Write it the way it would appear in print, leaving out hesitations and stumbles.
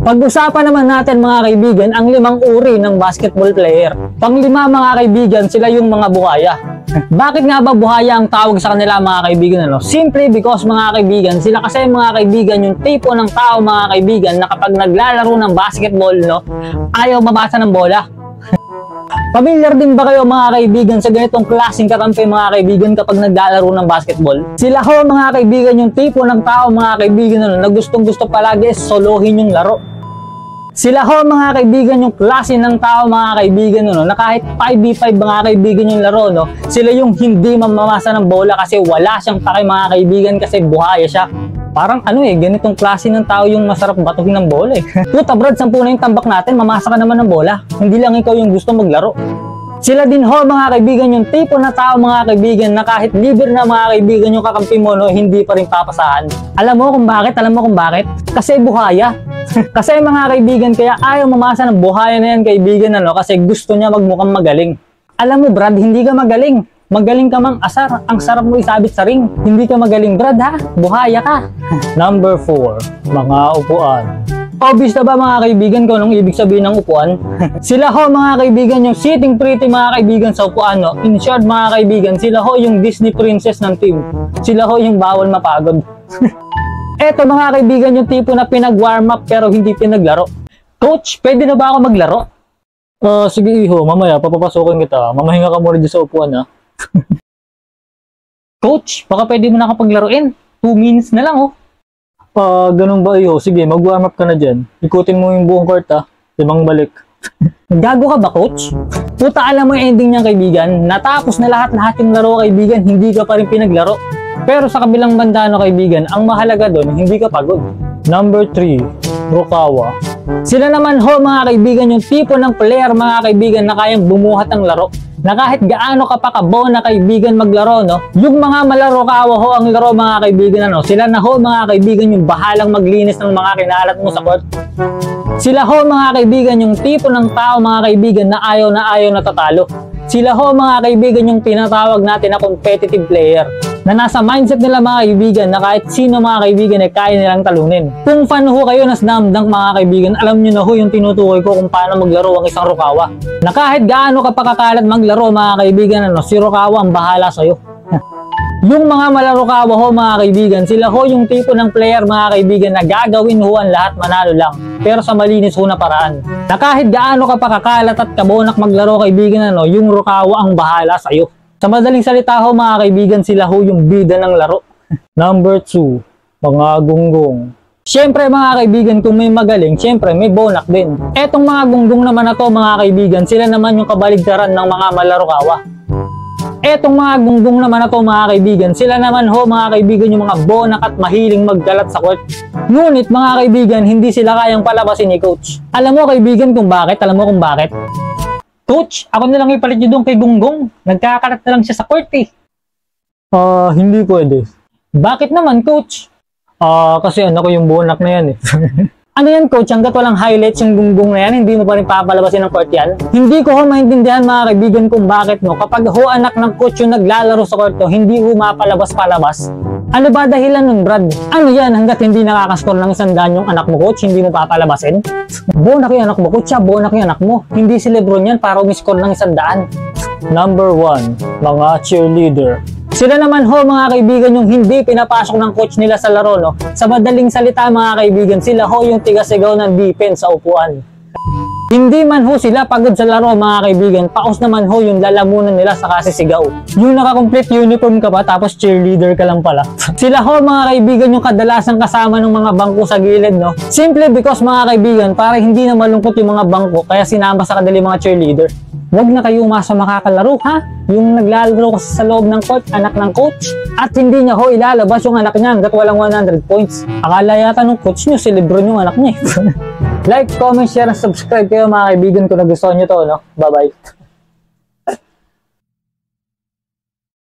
Pag-usapan naman natin mga kaibigan ang 5 uri ng basketball player. Pang-5 mga kaibigan, sila yung mga buhaya. Bakit nga ba buhaya ang tawag sa kanila mga kaibigan? Simply because mga kaibigan, sila kasi mga kaibigan yung tipo ng tao mga kaibigan na kapag naglalaro ng basketball, ayaw mabasa ng bola. Pamilyar din ba kayo mga kaibigan sa ganitong klaseng kakampi mga kaibigan kapag naglalaro ng basketball? Sila ho mga kaibigan yung tipo ng tao mga kaibigan na gustong gusto palagi solohin yung laro. Sila ho mga kaibigan yung klase ng tao mga kaibigan na kahit 5v5 mga kaibigan yung laro, sila yung hindi mamamasa ng bola kasi wala siyang pake mga kaibigan kasi buhaya siya. Parang ganitong klase ng tao yung masarap batuhin ng bola Puta brad, 10 na yung tambak natin, mamasa ka naman ng bola. Hindi lang ikaw yung gusto maglaro. Sila din ho mga kaibigan yung tipo na tao mga kaibigan na kahit libre na mga kaibigan yung kakampi mo, hindi pa rin papasahan. Alam mo kung bakit? Kasi buhaya. Kasi mga kaibigan, kaya ayaw mamasa ng buhaya na yan kaibigan kasi gusto niya magmukhang magaling. Alam mo brad, hindi ka magaling. Magaling ka mang asar, ang sarap mo isabit sa ring. Hindi ka magaling brad ha, buhaya ka. Number 4, mga upuan. Obvious na ba mga kaibigan kung anong ibig sabihin ng upuan? Sila ho mga kaibigan yung sitting pretty mga kaibigan sa upuan. In short mga kaibigan, sila ho yung Disney princess ng team. Sila ho yung bawal mapagod. Eto mga kaibigan yung tipo na pinag-warm up pero hindi pinaglaro. Coach, pwede na ba ako maglaro? Sige iho, mamaya papapasukin kita. Mamahinga ka muna dyan sa upuan ha. Coach, baka pwede mo na kapaglaruin. 2 minutes na lang ganun ba iyo? Sige, mag-warm up ka na dyan. Ikutin mo yung buong court Limang balik. Gago ka ba coach? Puta, alam mo yung ending niya kaibigan. Natapos na lahat yung laro kaibigan, hindi ka pa rin pinaglaro. Pero sa kabilang banda kaibigan, ang mahalaga doon, hindi ka pagod. Number 3, Rukawa. Sila naman ho mga kaibigan yung tipo ng player mga kaibigan na kayang bumuhat ng laro. Na kahit gaano ka pa kabaw na kaibigan maglaro, yung mga malarukawa ho ang laro mga kaibigan, sila na ho mga kaibigan yung bahalang maglinis ng mga kinalat mo sa court. Sila ho mga kaibigan yung tipo ng tao mga kaibigan na ayaw na tatalo. Sila ho mga kaibigan yung tinatawag natin na competitive player. Na nasa mindset nila mga kaibigan na kahit sino mga kaibigan ay kaya nilang talunin. Kung fan ho kayo na slam dunk mga kaibigan, alam nyo na ho yung tinutukoy ko kung paano maglaro ang isang Rukawa. Na kahit gaano ka pakakalat maglaro mga kaibigan, si Rukawa ang bahala sa'yo. Yung mga malarukawa ho mga kaibigan, sila ho yung tipo ng player mga kaibigan na gagawin ho ang lahat manalo lang. Pero sa malinis ho na paraan. Na kahit gaano ka pakakalat at kabonak maglaro kaibigan, yung Rukawa ang bahala sa'yo. Sa madaling salita ho mga kaibigan, sila ho yung bida ng laro. Number 2, mga gunggong. Siyempre mga kaibigan, kung may magaling, siyempre may bonak din. Etong mga gunggong naman na to mga kaibigan, sila naman yung kabaligtaran ng mga malarukawa. Etong mga gunggong naman na to mga kaibigan, sila naman ho mga kaibigan yung mga bonak at mahiling magdalat sa court. Ngunit mga kaibigan, hindi sila kayang palabasin ni coach. Alam mo kaibigan kung bakit? Coach, ako na lang ipalit nyo doon kay Gunggong. Nagkakarat na lang siya sa court Hindi pwede. Bakit naman coach? Kasi ko yung bonak na yan Ano yan coach? Hanggat walang highlights yung Gunggong na yan, hindi mo pa rin papalabasin ng court yan? Hindi ko maintindihan mga kaibigan kung bakit kapag anak ng coach yung naglalaro sa court hindi mapalabas-palabas. Ano ba dahilan nun brad? Ano yan? Hanggat hindi nakakascore ng 100 yung anak mo coach, hindi mo papalabasin? Bonak yung anak mo coach, bonak yung anak mo. Hindi si Lebron yan para umiscore ng 100. Number 1, mga cheerleader. Sila naman ho mga kaibigan yung hindi pinapasok ng coach nila sa laro Sa madaling salita mga kaibigan, sila ho yung tigasigaw ng defense sa upuan. Hindi man ho sila pagod sa laro mga kaibigan, paus naman ho yung lalamunan nila sa kasisigaw. Yung naka-complete uniform ka pa tapos cheerleader ka lang pala. Sila ho mga kaibigan yung kadalasang kasama ng mga bangko sa gilid Simply because mga kaibigan, para hindi na malungkot yung mga bangko kaya sinama sa kadali mga cheerleader. Huwag na kayo umasa makakalaro Yung naglalaro kasi sa loob ng court, anak ng coach. At hindi niya ho ilalabas yung anak niya hanggat walang 100 points. Akala yata ng coach niyo, si Lebron yung anak niya Like, comment, share, and subscribe kayo mga kaibigan kung nagustuhan nyo to Bye-bye.